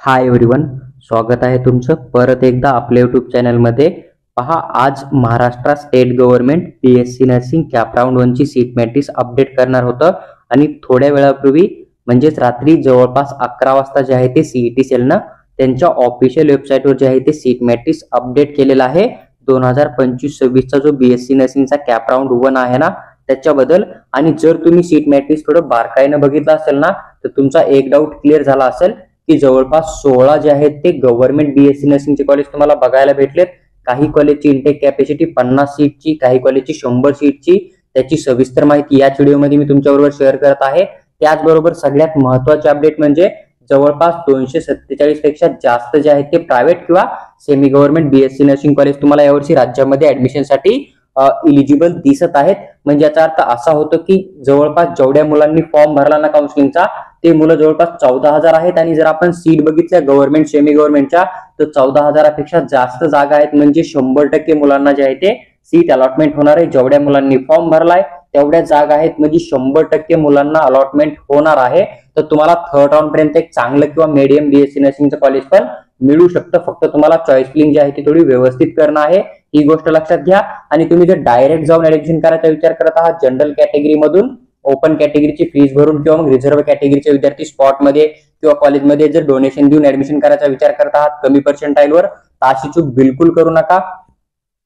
Hi everyone, स्वागत आहे तुमचं परत एकदा आपल्या यूट्यूब चॅनलमध्ये. पहा, आज Maharashtra state government BSc nursing cap round 1 ची सीट मॅट्रिक्स अपडेट करणार होतं आणि थोड्या वेळापूर्वी म्हणजेच रात्री जवळपास 11 वाजता जे आहे ते CET सेलनं त्यांच्या ऑफिशियल वेबसाईटवर जे आहे ते सीट मॅट्रिक्स अपडेट केलेला आहे. 2025-26 चा जो BSc नर्सिंगचा कॅप राऊंड 1 आहे ना त्याच्याबद्दल. आणि जर तुम्ही सीट मॅट्रिक्स थोडं बारकाईनं बघितलं असेल ना तर तुमचा एक डाऊट क्लिअर झाला असेल की जवळपास 16 जे आहेत ते गव्हर्नमेंट BSc नर्सिंगचे कॉलेज तुम्हाला बघायला भेटलेत. काही कॉलेजची इंटेक कॅपॅसिटी 50 सीटची, काही कॉलेजची 100 सीटची. त्याची सविस्तर माहिती याच व्हिडिओमध्ये मी तुमच्याबरोबर शेअर करत आहे. त्याचबरोबर सगळ्यात महत्त्वाचे अपडेट म्हणजे जवळपास 247 पेक्षा जास्त जे आहेत ते प्रायव्हेट किंवा semi government BSc nursing college तुम्हाला यावर्षी राज्यामध्ये ऍडमिशनसाठी इलिजिबल दिसत आहेत. म्हणजे याचा अर्थ असा होतो की जवळपास जेवढ्या मुलांनी फॉर्म भरला ना काउन्सिलिंगचा ते मुलं जवळपास 14,000 आहेत. आणि जर आपण सीट बघितल्या गव्हर्नमेंट सेमी गव्हर्नमेंटच्या तर 14,000पेक्षा जास्त जागा आहेत. म्हणजे 100% मुलांना जे आहे ते सीट अलॉटमेंट होणार आहे. जेवढ्या मुलांनी फॉर्म भरलाय तेवढ्या जागा आहेत, म्हणजे 100% मुलांना अलॉटमेंट होणार आहे. तर तुम्हाला थर्ड राऊंड पर्यंत एक चांगलं किंवा मीडियम BSc नर्सिंगचं कॉलेज पण मिळू शकतं. फक्त तुम्हाला चॉईस फिलिंग जी आहे ती थोडी व्यवस्थित करणं आहे, ही गोष्ट लक्षात घ्या. आणि तुम्ही जर डायरेक्ट जाऊन ऍडमिशन करायचा विचार करत आहात जनरल कॅटेगरी मधून, ओपन कॅटेगरीची फीस भरून किंवा मग रिझर्व्ह कॅटेगरीचे विद्यार्थी स्पॉटमध्ये किंवा कॉलेजमध्ये जर डोनेशन देऊन ऍडमिशन करायचा विचार करत आहात कमी पर्सेंटाईलवर, तर अशी चूक बिलकुल करू नका.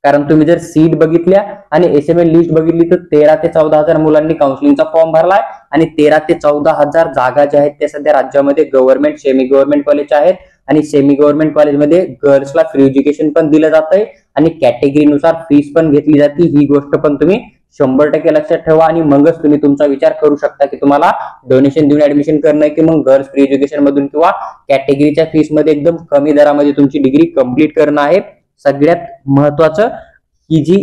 कारण तुम्ही जर सीट बघितल्या आणि SML लिस्ट बघितली तर 13 ते 14,000 मुलांनी काउन्सिलिंगचा फॉर्म भरलाय आणि 13 ते 14,000 जागा ज्या आहेत त्या सध्या राज्यामध्ये गव्हर्नमेंट सेमी गव्हर्नमेंट कॉलेज आहेत. आणि सेमी गव्हर्नमेंट कॉलेजमध्ये गर्ल्सला फ्री एज्युकेशन पण दिलं जातंय आणि कॅटेगरीनुसार फीस पण घेतली जाते. ही गोष्ट पण तुम्ही 100% लक्षात ठेवा आणि मगच तुम्ही तुमचा विचार करू शकता की तुम्हाला डोनेशन देऊन ऍडमिशन करणं की मग गर्ल्स फ्री एज्युकेशन मधून किंवा कॅटेगरीच्या फीस मध्ये एकदम कमी दरामध्ये तुमची डिग्री कंप्लीट करणं आहे. सगळ्यात महत्वाचं ही जी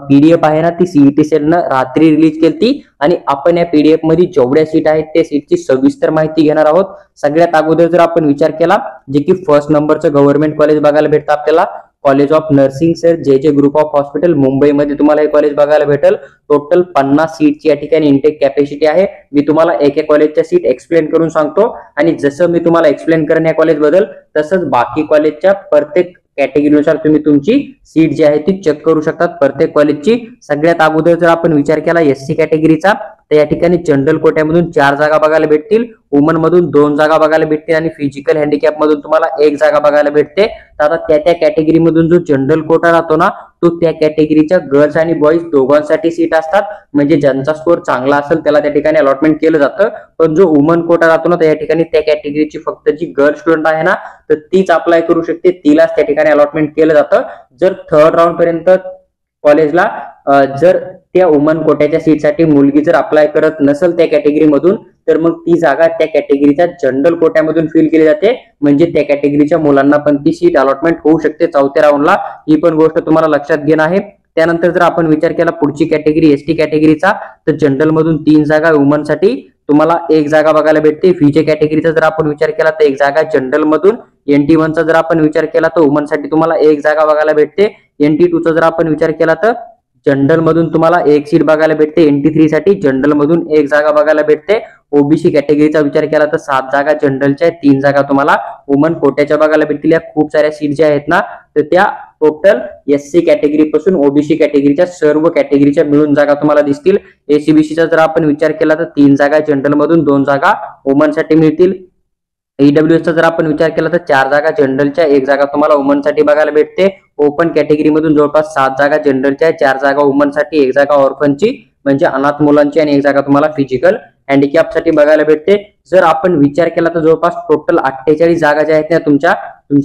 PDF आहे ना ती CET सेलनं रात्री रिलीज केली आणि आपण या PDF मध्ये जेवढ्या सीट आहेत त्या सीटची सविस्तर माहिती घेणार आहोत. सगळ्यात अगोदर जर आपण विचार केला जे की फर्स्ट नंबरचं गव्हर्नमेंट कॉलेज बघायला भेटतं आपल्याला, college of nursing sir JJ group of hospital मुंबईमध्ये तुम्हाला हे कॉलेज बघायला भेटेल. टोटल 50 सीटची या ठिकाणी इंटेक कॅपॅसिटी आहे. मी तुम्हाला एक कॉलेजच्या सीट एक्सप्लेन करून सांगतो आणि जसं मी तुम्हाला एक्सप्लेन करेन या कॉलेज बद्दल तसंच बाकी कॉलेजच्या प्रत्येक कॅटेगरीनुसार तुम्ही तुमची सीट जी आहे ती चेक करू शकतात प्रत्येक कॉलेजची. सगळ्यात अगोदर जर आपण विचार केला SC कॅटेगरीचा तर या ठिकाणी जनरल कोट्यामधून 4 जागा बघायला भेटतील, वुमन मधून 2 जागा बघायला भेटतील आणि फिजिकल हँडिकॅप मधून तुम्हाला 1 जागा बघायला भेटते. तर आता त्या कॅटेगरी मधून जो जनरल कोटा राहतो ना तो त्या कॅटेगरीच्या गर्ल्स आणि बॉईज दोघांसाठी सीट असतात. म्हणजे ज्यांचा स्कोर चांगला असेल त्याला त्या ठिकाणी अलॉटमेंट केलं जातं. पण जो वुमन कोटा राहतो ना त्या ठिकाणी त्या कॅटेगरीची फक्त जी गर्ल स्टुडंट आहे ना तर तीच अप्लाय करू शकते, तिलाच त्या ठिकाणी अलॉटमेंट केलं जातं. जर थर्ड राऊंड पर्यंत कॉलेजला जर त्या वुमन कोट्याच्या सीटसाठी मुलगी जर अप्लाय करत नसेल त्या कॅटेगरीमधून तर मग ती जागा त्या कॅटेगरीच्या जनरल कोट्यामधून फिल केली जाते. म्हणजे त्या कॅटेगरीच्या मुलांना पण ती सीट अलॉटमेंट होऊ शकते चौथ्या राऊंडला. ही पण गोष्ट तुम्हाला लक्षात घेणं आहे. त्यानंतर जर आपण विचार केला पुढची कॅटेगरी ST कॅटेगरीचा तर जनरल मधून 3 जागा, वुमन साठी तुम्हाला 1 जागा बघायला भेटते. FJ कॅटेगरीचा जर आपण विचार केला तर 1 जागा जनरल मधून. NT1 चा जर आपण विचार केला तर वुमन साठी तुम्हाला 1 जागा बघायला भेटते. NT2 चा जर आपण विचार केला तर जनरल मधून तुम्हाला 1 सीट बघायला भेटते. NT3 साठी जनरल मधून 1 जागा बघायला भेटते. OBC कॅटेगरीचा विचार केला तर 7 जागा जनरलच्या, 3 जागा तुम्हाला वुमन कोट्याच्या बघायला भेटतील. या खूप साऱ्या सीट ज्या आहेत ना तर त्या टोटल SC कॅटेगरी पासून OBC कॅटेगरीच्या सर्व कॅटेगरीच्या मिळून जागा तुम्हाला दिसतील. ACBC चा जर आपण विचार केला तर 3 जागा जनरल मधून, 2 जागा वुमन साठी मिळतील. EWS चा जर आपण विचार केला तर 4 जागा जनरलच्या, 1 जागा तुम्हाला वुमन साठी बघायला भेटते. ओपन कॅटेगरी मधून जवळपास 7 जागा जनरलच्या, 4 जागा वुमन साठी, 1 जागा ऑर्फनची म्हणजे अनाथ मुलांची आणि 1 जागा तुम्हाला फिजिकल हँडिकॅप साठी बघायला भेटते. जर आपण विचार केला तर जवळपास टोटल 48 जागा ज्या आहेत त्या तुमच्या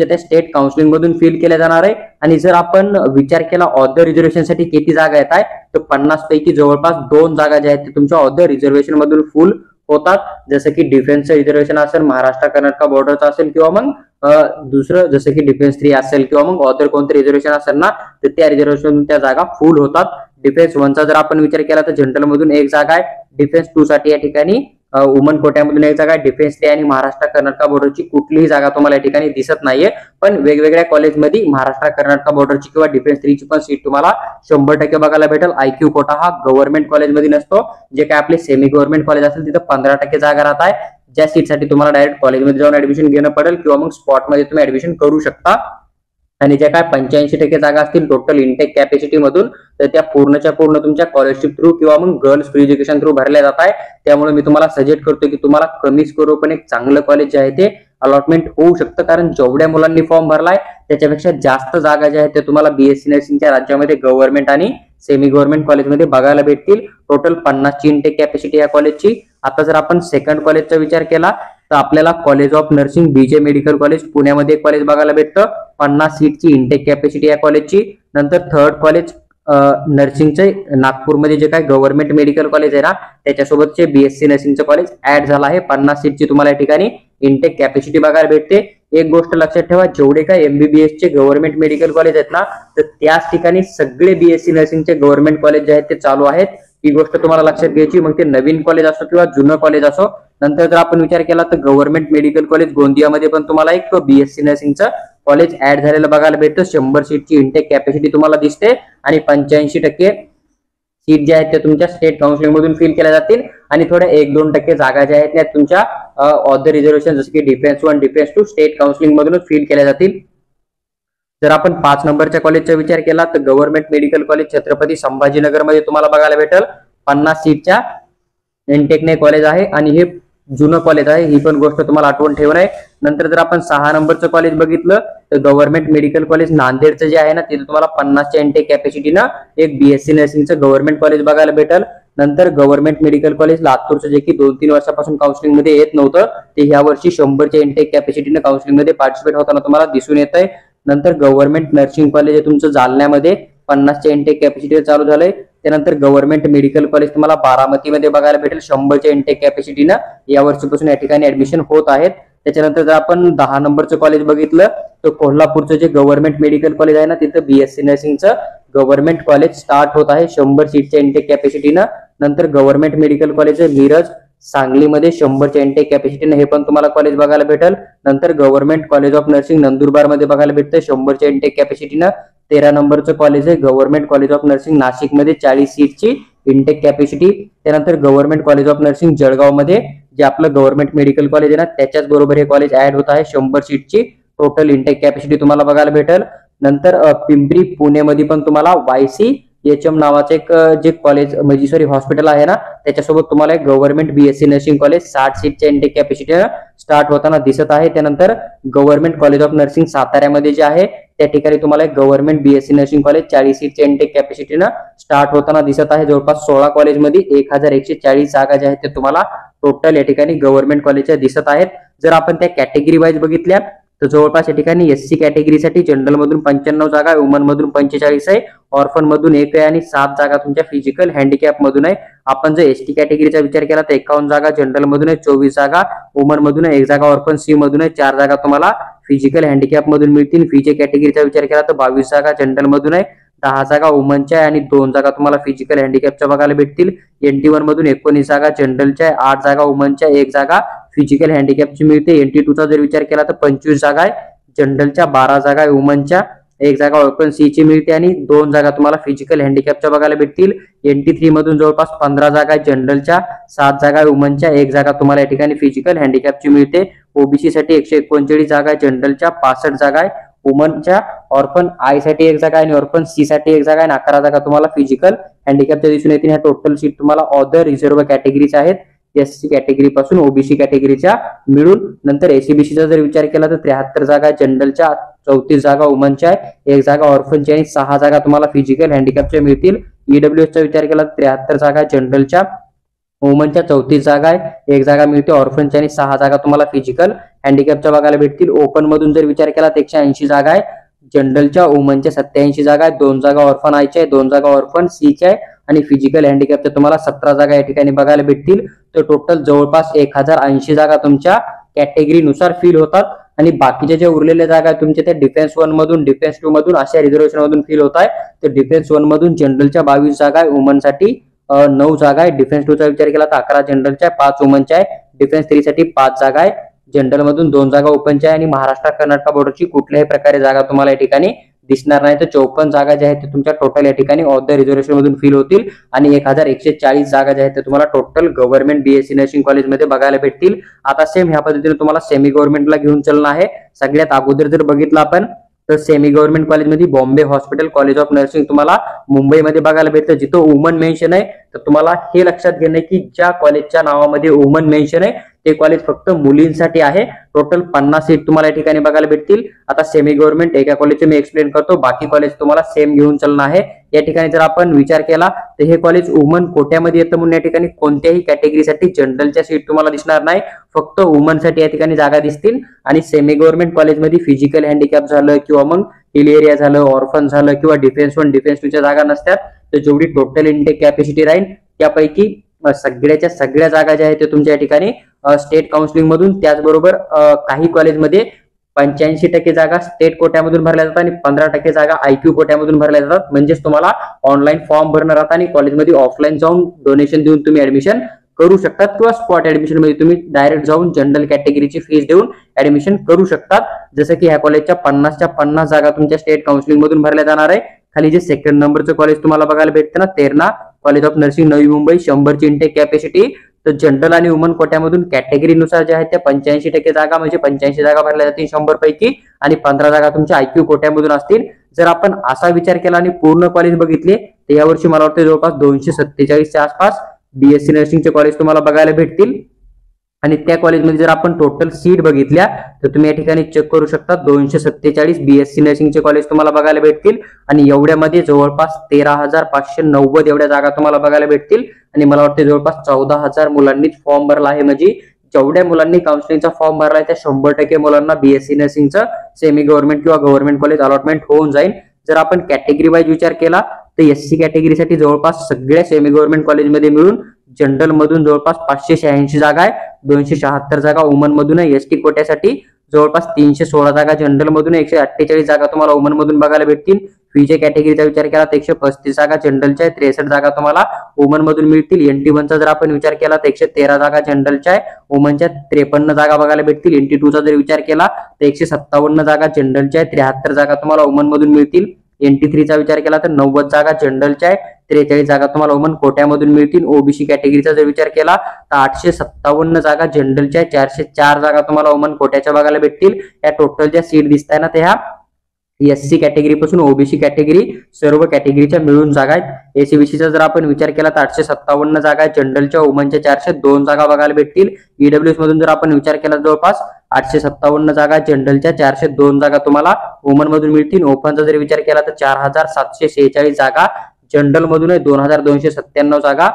त्या स्टेट काउन्सिलिंग मधून फिल केल्या जाणार आहे. आणि जर आपण विचार केला ऑदर रिझर्वेशन साठी किती जागा येत आहे तर 50 पैकी जवळपास 2 जागा ज्या आहेत तुमच्या ऑदर रिझर्वेशन मधून फुल होतात. जसं की डिफेन्सचं रिझर्वेशन असेल, महाराष्ट्र कर्नाटक बॉर्डरचं असेल किंवा मग दुसरं जसं की डिफेन्स 3 असेल किंवा मग ऑदर कोणतं रिझर्वेशन असेल ना तर त्या रिझर्वेशन त्या जागा फुल होतात. डिफेन्स 1 चा जर आपण विचार केला तर जनरल मधून 1 जागा आहे. डिफेन्स 2 साठी या ठिकाणी वुमन कोट्यामधून 1 जागा, डिफेन्स 3 आणि महाराष्ट्र कर्नाटक बॉर्डरची कुठलीही जागा तुम्हाला या ठिकाणी दिसत नाहीये. पण वेगवेगळ्या कॉलेजमध्ये महाराष्ट्र कर्नाटक बॉर्डरची किंवा डिफेन्स 3 ची पण सीट तुम्हाला 100% बघायला भेटेल. IQ कोटा हा गव्हर्नमेंट कॉलेजमध्ये नसतो. जे काय आपले सेमी गव्हर्नमेंट कॉलेज असेल तिथं 15% जागा राहत आहे. ज्या सीटसाठी तुम्हाला डायरेक्ट कॉलेजमध्ये जाऊन ऍडमिशन घेणं पडेल किंवा मग स्पॉटमध्ये तुम्ही ऍडमिशन करू शकता। आणि ज्या काय 85% जागा असतील टोटल इंटेक कॅपॅसिटी मधून, तर त्या पूर्णच्या पूर्ण तुमच्या स्कॉलरशिप थ्रू किंवा मग गर्ल्स फ्री एज्युकेशन थ्रू भरल्या जात आहे। त्यामुळे मी तुम्हाला सजेस्ट करतो की तुम्हाला कमी स्कोर पण एक चांगलं कॉलेज जे आहे ते अलॉटमेंट होऊ शकतं, कारण जेवढ्या मुलांनी फॉर्म भरलाय त्याच्यापेक्षा जास्त जागा ज्या आहेत ते तुम्हाला बीएससी नर्सिंगच्या राज्यामध्ये गव्हर्नमेंट आणि सेमी गव्हर्नमेंट कॉलेजमध्ये बघायला भेटतील। टोटल 50ची इंटेक कॅपॅसिटी या कॉलेजची। आता जर आपण सेकंड कॉलेजचा विचार केला तर आपल्याला कॉलेज ऑफ नर्सिंग बीजे मेडिकल कॉलेज पुण्यामध्ये एक कॉलेज बघायला भेटतं, 50 सीटची इंटेक कॅपॅसिटी या कॉलेजची। नंतर थर्ड कॉलेज नर्सिंगचे नागपूरमध्ये जे काय गव्हर्नमेंट मेडिकल कॉलेज आहे ना त्याच्यासोबतचे बीएससी नर्सिंगचं कॉलेज ऍड झालं आहे। 50 सीटची तुम्हाला या ठिकाणी इंटेक कॅपॅसिटी बघायला भेटते। एक गोष्ट लक्षात ठेवा, जेवढे काय एमबीबीएस चे गव्हर्नमेंट मेडिकल कॉलेज आहेत ना तर त्याच ठिकाणी सगळे बीएससी नर्सिंगचे गव्हर्नमेंट कॉलेज जे आहेत ते चालू आहेत। ही गोष्ट तुम्हाला लक्षात घ्यायची, मग ते नवीन कॉलेज असो किंवा जुनं कॉलेज असो। नंतर जर आपण विचार केला तर गव्हर्नमेंट मेडिकल कॉलेज गोंदियामध्ये पण तुम्हाला एक बीएससी नर्सिंगचं कॉलेज ऍड झालेलं बघायला भेटतं। 100 सीटची इंटेक कॅपॅसिटी तुम्हाला दिसते आणि 85% सीट ज्या आहेत त्या तुमच्या स्टेट काउन्सिलिंग मधून फिल केल्या जातील आणि थोड्या 1-2% जागा ज्या आहेत त्या तुमच्या ऑदर रिझर्वेशन जसे की डिफेन्स 1 डिफेन्स 2 स्टेट काउन्सिलिंग मधून फिल केल्या जातील। जर आपण 5 नंबरच्या कॉलेजचा विचार केला तर government medical college Chhatrapati Sambhajinagar मध्ये तुम्हाला बघायला भेटेल। 50 सीटच्या इंटेकने कॉलेज आहे आणि हे जुनं कॉलेज आहे, ही पण गोष्ट तुम्हाला आठवण ठेवणं आहे। नंतर जर आपण 6 नंबरचं कॉलेज बघितलं तर गव्हर्नमेंट मेडिकल कॉलेज नांदेडचं जे आहे ना तिथे तुम्हाला 50च्या इंटेक कॅपॅसिटीनं एक बीएससी नर्सिंगचं गव्हर्नमेंट कॉलेज बघायला भेटेल। नंतर गव्हर्नमेंट मेडिकल कॉलेज लातूरचं जे की 2-3 वर्षापासून काउन्सिलिंग मध्ये येत नव्हतं ते ह्या वर्षी 100च्या इंटेक कॅपॅसिटीनं काउन्सिलिंग मध्ये पार्टिसिपेट होताना तुम्हाला दिसून येत आहे। नंतर गव्हर्नमेंट नर्सिंग कॉलेज आहे तुमचं जालन्यामध्ये 50च्या इंटेक कॅपॅसिटी चालू झालंय। त्यानंतर गव्हर्नमेंट मेडिकल कॉलेज तुम्हाला बारामतीमध्ये बघायला भेटेल 100च्या इंटेक कॅपॅसिटीनं या वर्षीपासून या ठिकाणी ऍडमिशन होत आहेत। त्याच्यानंतर जर आपण 10 नंबरचं कॉलेज बघितलं तर कोल्हापूरचं जे गव्हर्नमेंट मेडिकल कॉलेज आहे ना तिथं बीएससी नर्सिंगचं गव्हर्नमेंट कॉलेज स्टार्ट होत आहे 100 सीटच्या इंटेक कॅपॅसिटीनं। नंतर गव्हर्नमेंट मेडिकल कॉलेज मिरज सांगलीमध्ये 100च्या इंटेक कॅपॅसिटीने हे पण तुम्हाला कॉलेज बघायला भेटेल। नंतर government college of nursing Nandurbar मध्ये बघायला भेटतं 100च्या इंटेक कॅपॅसिटीनं। 13 नंबरचं कॉलेज आहे गव्हर्नमेंट कॉलेज ऑफ नर्सिंग नाशिकमध्ये 40 सीटची इंटेक कॅपॅसिटी। त्यानंतर government college of nursing Jalgaon मध्ये जे आपलं गव्हर्नमेंट मेडिकल कॉलेज आहे ना त्याच्याच बरोबर हे कॉलेज ऍड होत आहे 100 सीटची टोटल इंटेक कॅपॅसिटी तुम्हाला बघायला भेटेल। नंतर पिंपरी पुणेमध्ये पण तुम्हाला वायसी एचएम नावाचं एक जे कॉलेज म्हणजे हॉस्पिटल आहे ना त्याच्यासोबत तुम्हाला एक गव्हर्नमेंट बीएससी नर्सिंग कॉलेज 60 सीटच्या इंटेक कॅपॅसिटी स्टार्ट होताना दिसत आहे। त्यानंतर गव्हर्नमेंट कॉलेज ऑफ नर्सिंग साताऱ्यामध्ये जे आहे त्या ठिकाणी तुम्हाला एक गव्हर्नमेंट बीएससी नर्सिंग कॉलेज 40 सीटच्या इंटेक कॅपॅसिटीनं स्टार्ट होताना दिसत आहे। जवळपास 16 कॉलेजमध्ये 1140 जागा ज्या आहेत ते तुम्हाला टोटल या ठिकाणी गव्हर्नमेंट कॉलेजच्या दिसत आहेत। जर आपण त्या कॅटेगरी वाईज बघितल्या तर जवळपास या ठिकाणी एससी कॅटेगरीसाठी जनरल मधून 95 जागा आहे, वुमन मधून 45 आहे, ऑर्फन मधून 1 आहे आणि 7 जागा तुमच्या फिजिकल हँडिकॅप मधून आहे। आपण जर एसटी कॅटेगरीचा विचार केला तर 51 जागा जनरल मधून आहे, 24 जागा वुमन मधून आहे, 1 जागा ऑर्फन सी मधून आहे, 4 जागा तुम्हाला फिजिकल हँडिकॅप मधून मिळतील। फीजे कॅटेगरीचा विचार केला तर 22 जागा जनरल मधून आहे, 10 जागा वुमनच्या आहे आणि 2 जागा तुम्हाला फिजिकल हँडिकॅपच्या बघायला भेटतील। NT1 मधून 19 जागा जनरलच्या आहे, 8 जागा वुमनच्या, 1 जागा फिजिकल हँडिकॅपची मिळते। NT2 चा जर विचार केला तर 25 जागा आहे जनरलच्या, 12 जागा आहे वुमनच्या, 1 जागा ऑर्फन सी ची मिळते आणि 2 जागा तुम्हाला फिजिकल हँडिकॅपच्या बघायला भेटतील। NT3 मधून जवळपास 15 जागा आहे जनरलच्या, 7 जागा आहे वुमनच्या, 1 जागा तुम्हाला या ठिकाणी फिजिकल हँडिकॅपची मिळते। ओबीसी साठी 139 जागा आहे जनरलच्या, 65 जागा आहे वुमनच्या, ऑर्फन आय साठी 1 जागा आहे आणि ऑर्फन सी साठी 1 जागा आहे आणि 11 जागा तुम्हाला फिजिकल हँडिकॅपच्या दिसून येतील। ह्या टोटल सीट तुम्हाला ऑदर रिझर्व्ह कॅटेगरीच्या आहेत, एससी कॅटेगरी पासून ओबीसी कॅटेगरीच्या मिळून। नंतर एसीबीसीचा जर विचार केला तर 73 जागा जनरलच्या, 34 जागा वुमनच्या आहे, 1 जागा ऑर्फनची आणि 6 जागा तुम्हाला फिजिकल हँडिकॅपच्या मिळतील। ईडब्ल्यूएसचा विचार केला तर 73 जागा जनरलच्या, वुमनच्या 34 जागा आहे, 1 जागा मिळते ऑर्फनच्या आणि 6 जागा तुम्हाला फिजिकल हँडिकॅपच्या बघायला भेटतील। ओपन मधून जर विचार केला तर 180 जागा आहे जनरलच्या, वुमनच्या 87 जागा आहे, 2 जागा ऑर्फन आयच्या आहे, 2 जागा ऑर्फन सीच्या आहे आणि फिजिकल हँडिकॅपच्या तुम्हाला 17 जागा या ठिकाणी बघायला भेटतील। तर टोटल जवळपास 1080 जागा तुमच्या कॅटेगरीनुसार फिल होतात आणि बाकीच्या ज्या उरलेल्या जागा आहेत तुमच्या त्या डिफेन्स 1 मधून, डिफेन्स 2 मधून अशा रिझर्वेशन मधून फिल होत आहे। तर डिफेन्स 1 मधून जनरलच्या 22 जागा आहे, वुमन साठी 9 जागा आहे, डिफेन्स 2 चा विचार केला तर 11 जनरलच्या, 5 वुमनच्या आहे, डिफेन्स 3 साठी 5 जागा आहे, जनरल मधून 2 जागा ओपनच्या आहे आणि महाराष्ट्र कर्नाटक बॉर्डरची कुठल्याही प्रकारे जागा तुम्हाला या ठिकाणी दिसणार नाही. तर 54 जागा ज्या आहेत ते तुमच्या टोटल या ठिकाणी ऑफ द रिझर्वेशन मधून फिल होतील आणि 1140 जागा ज्या आहेत ते तुम्हाला टोटल गव्हर्नमेंट बीएससी नर्सिंग कॉलेजमध्ये बघायला भेटतील. आता सेम ह्या पद्धतीने तुम्हाला सेमी गव्हर्नमेंटला घेऊन चालणं आहे. सगळ्यात अगोदर जर बघितलं आपण तर सेमी गव्हर्नमेंट कॉलेजमध्ये Bombay hospital college of nursing तुम्हाला मुंबईमध्ये बघायला भेटतं, जिथं वुमन मेन्शन आहे. तर तुम्हाला हे लक्षात घेणं की ज्या कॉलेजच्या नावामध्ये वुमन मेन्शन आहे ते कॉलेज फक्त मुलींसाठी आहे. टोटल 50 सीट तुम्हाला या ठिकाणी बघायला भेटतील. आता सेमी गव्हर्नमेंट एका कॉलेजचे मी एक्सप्लेन करतो, बाकी कॉलेज तुम्हाला सेम घेऊन चालणं आहे. या ठिकाणी जर आपण विचार केला तर हे कॉलेज वुमन कोट्यामध्ये येतं म्हणून या ठिकाणी कोणत्याही कॅटेगरीसाठी जनरलच्या सीट तुम्हाला दिसणार नाही, फक्त वुमनसाठी या ठिकाणी जागा दिसतील. आणि सेमी गव्हर्नमेंट कॉलेजमध्ये फिजिकल हँडिकॅप झालं किंवा मग हिल एरिया झालं, ऑर्फन झालं किंवा डिफेन्स 1 डिफेन्स 2 च्या जागा नसतात. तर जेवढी टोटल इंटेक कॅपॅसिटी राहील त्यापैकी सगळ्याच्या सगळ्या जागा ज्या आहेत ते तुमच्या या ठिकाणी स्टेट काउन्सिलिंग मधून, त्याचबरोबर काही कॉलेजमध्ये 85% जागा स्टेट कोट्यामधून भरल्या जातात आणि 15% जागा आयक्यू कोट्यामधून भरल्या जातात. म्हणजेच तुम्हाला ऑनलाईन फॉर्म भरणार आहात आणि कॉलेजमध्ये ऑफलाईन जाऊन डोनेशन देऊन तुम्ही ऍडमिशन करू शकतात किंवा स्पॉट ऍडमिशन मध्ये तुम्ही डायरेक्ट जाऊन जनरल कॅटेगरीची फीस देऊन ऍडमिशन करू शकतात. जसं की ह्या कॉलेजच्या 50च्या 50 जागा तुमच्या स्टेट काउन्सिलिंग मधून भरल्या जाणार आहे. खाली जे सेकंड नंबरचं कॉलेज तुम्हाला बघायला भेटतं ना, Terna college of nursing Navi Mumbai, 100 ची इंटेक कॅपॅसिटी. तर जनरल आणि वुमन कोट्यामधून कॅटेगरीनुसार ज्या आहेत त्या 85% जागा म्हणजे 85 जागा भरल्या जातील 100 पैकी आणि 15 जागा तुमच्या आयक्यू कोट्यामधून असतील. जर आपण असा विचार केला आणि पूर्ण कॉलेज बघितले तर यावर्षी मला वाटतं जवळपास 247 च्या आसपास बीएससी नर्सिंगचे कॉलेज तुम्हाला बघायला भेटतील. आणि त्या कॉलेजमध्ये जर आपण टोटल सीट बघितल्या तर तुम्ही या ठिकाणी चेक करू शकता 247 बीएससी नर्सिंगचे कॉलेज तुम्हाला बघायला भेटतील. आणि एवढ्यामध्ये जवळपास 13,590 एवढ्या जागा तुम्हाला बघायला भेटतील. आणि मला वाटतं जवळपास 14,000 मुलांनी फॉर्म भरला आहे. म्हणजे जेवढ्या मुलांनी काउन्सिलिंगचा फॉर्म भरला आहे त्या 100% मुलांना बीएससी नर्सिंगचं सेमी गव्हर्नमेंट किंवा गव्हर्नमेंट कॉलेज अलॉटमेंट होऊन जाईल. जर आपण कॅटेगरी वाईज विचार केला तर एससी कॅटेगरीसाठी जवळपास सगळ्या सेमी गव्हर्नमेंट कॉलेजमध्ये मिळून जनरल मधून जवळपास 586 जागा आहे, 276 जागा वुमन मधून आहे. एसटी कोट्यासाठी जवळपास 316 जागा जनरल मधून, 148 जागा तुम्हाला वुमन मधून बघायला भेटतील. फीचे कॅटेगरीचा विचार केला तर 135 जागा जनरलच्या आहे, 63 जागा तुम्हाला वुमन मधून मिळतील. NT1 चा जर आपण विचार केला तर 113 जागा जनरलच्या आहे, वुमनच्या 53 जागा बघायला भेटतील. NT2 चा जर विचार केला तर 157 जागा जनरलच्या आहे, 73 जागा तुम्हाला वुमन मधून मिळतील. NT3 चा विचार केला तर 90 जागा जनरलच्या आहे, 43 जागा तुम्हाला वुमन कोट्यामधून मिळतील. ओबीसी कॅटेगरीचा जर विचार केला तर 857 जागा जनरलच्या आहे, 404 जागा तुम्हाला वुमन कोट्याच्या बघायला भेटतील. या टोटल ज्या सीट दिसताय ना त्या एससी कॅटेगरी पासून ओबीसी कॅटेगरी सर्व कॅटेगरीच्या मिळून जागा आहेत. एसीबीसीचा जर आपण विचार केला तर 857 जागा जनरलच्या, वुमनच्या 402 जागा बघायला भेटतील. ईडब्ल्यूएस मधून जर आपण विचार केला जवळपास 857 जागा जनरलच्या, 402 जागा तुम्हाला वुमन मधून मिळतील. ओपनचा जर विचार केला तर 4746 जागा जनरल मधून आहे, 2297 जागा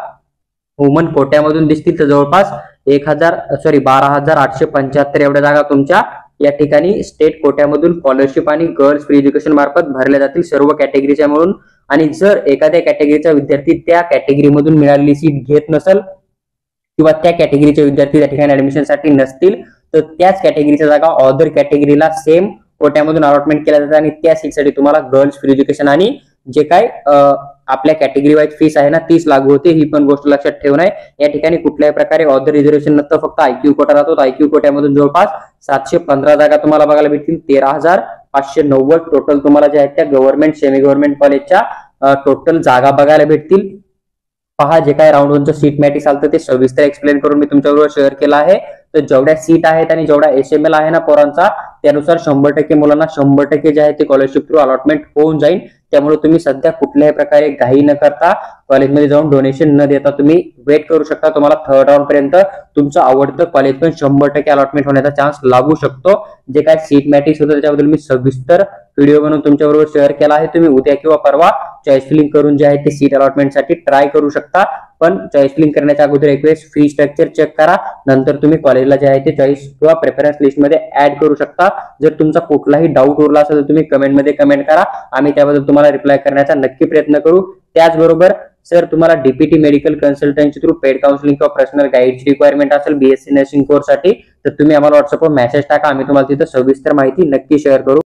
वुमन कोट्यामधून दिसतील. तर जवळपास 12,875 एवढ्या जागा तुमच्या या ठिकाणी स्टेट कोट्यामधून स्कॉलरशिप आणि गर्ल्स फ्री एज्युकेशन मार्फत भरल्या जातील सर्व कॅटेगरीच्या मिळून. आणि जर एखाद्या कॅटेगरीचा विद्यार्थी त्या कॅटेगरीमधून मिळालेली सीट घेत नसेल किंवा त्या कॅटेगरीचे विद्यार्थी त्या ठिकाणी ऍडमिशनसाठी नसतील तर त्याच कॅटेगरीच्या जागा अदर कॅटेगरीला सेम कोट्यामधून अलॉटमेंट केल्या जातात आणि त्या सीटसाठी तुम्हाला गर्ल्स फ्री एज्युकेशन आणि जे काय आपल्या कॅटेगरी वाईज फीस आहे ना तीच लागू होते. ही पण गोष्ट लक्षात ठेवून आहे. या ठिकाणी कुठल्याही प्रकारे ऑदर रिझर्वेशन नसतं, फक्त आयक्यू कोटा राहतो. आयक्यू कोट्यामधून जवळपास 715 जागा तुम्हाला बघायला भेटतील. 13,590 टोटल तुम्हाला ज्या आहेत त्या गव्हर्नमेंट सेमी गव्हर्नमेंट कॉलेजच्या टोटल जागा बघायला भेटतील. पहा, जे काय राऊंड 1चं सीट मॅट्रिक्स आलं ते सविस्तर एक्सप्लेन करून मी तुमच्याबरोबर शेअर केला आहे. तर जेवढ्या सीट आहेत आणि जेवढा SML आहे ना पोरांचा त्यानुसार 100% मुलांना 100% जे आहे ते स्कॉलरशिप थ्रू अलॉटमेंट होऊन जाईल. त्यामुळे तुम्ही सध्या कुठल्याही प्रकारे घाई न करता कॉलेजमध्ये जाऊन डोनेशन न देता तुम्ही वेट करू शकता. तुम्हाला थर्ड राऊंड पर्यंत तुमचं आवडतं कॉलेज पण 100% अलॉटमेंट होण्याचा चान्स लागू शकतो. जे काय सीट मॅट्रिक्स होतं त्याच्याबद्दल मी सविस्तर व्हिडिओ बनवून तुमच्याबरोबर शेअर केला आहे. तुम्ही उद्या किंवा परवा चॉईस फिलिंग करून जे आहे ते सीट अलॉटमेंटसाठी ट्राय करू शकता. पण चॉईस फिलिंग करण्याच्या अगोदर एक वेळेस फी स्ट्रक्चर चेक करा, नंतर तुम्ही कॉलेजला जे आहे ते चॉईस किंवा प्रेफरन्स लिस्ट मध्ये ऍड करू शकता. जर तुमचा कुठलाही डाऊट उरला असेल तर तुम्ही कमेंटमध्ये कमेंट करा, आम्ही त्याबद्दल तुम्हाला रिप्लाय करण्याचा नक्की प्रयत्न करू. त्याचबरोबर सर तुम्हाला डीपीटी मेडिकल कन्सल्टंटची थ्रू पेड काउन्सिलिंग किंवा पर्सनल गाईडची रिक्वायरमेंट असेल बीएससी नर्सिंग कोर्ससाठी तर तुम्ही आम्हाला व्हॉट्सअपवर मेसेज टाका, आम्ही तुम्हाला तिथे सविस्तर माहिती नक्की शेअर करू.